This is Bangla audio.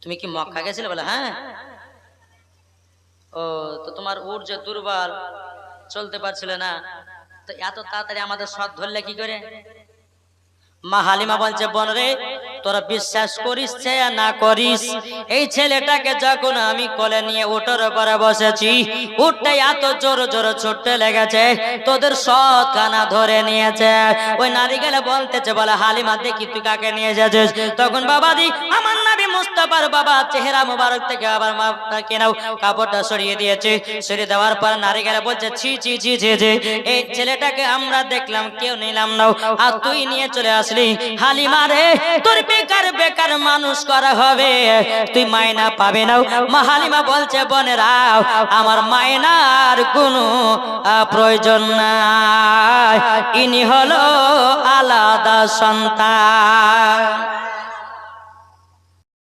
তুমি কি মক্কা গেছিলে? বলে হ্যাঁ। ও, তো তোমার উট যে দুর্বল, চলতে পারছিলে না, তো এত তাড়াতাড়ি আমাদের সৎ ধরলে কি করে? মা হালিমা বলছে, বোন রে, তোরা বিশ্বাস করিস না করিস, এই ছেলেটাকে যখন আমি কোলে নিয়ে উটের উপরে বসেছি, উটটা এত জোর জোর ছুটতে লেগেছে, তোদের সৎ কানা ধরে নিয়েছে। ওই নারী গেলে বলতেছে, বলে হালিমা দেখি তুই কাকে নিয়ে যাচ্ছিস? তখন বাবাজি আমার নবী মুস্তাফার বাবা চেহারা মোবারক থেকে আবার মাকে নাও কাপড়টা সরিয়ে দিয়েছে। সরিয়ে দেওয়ার পর নারী গেলে বলছে, ছি ছি ছি ছি ছি, এই ছেলেটাকে আমরা দেখলাম, কেউ নিলাম না, আর তুই নিয়ে চলে আসলি। হালিমা রে, তোর বেকার বেকার মানুষ করা হবে, তুই মায়না পাবে না। মা হালিমা বলছে, বোনেরা, আমার মায়নার কোনো প্রয়োজন নাই, ইনি হলো আলাদা সন্তান।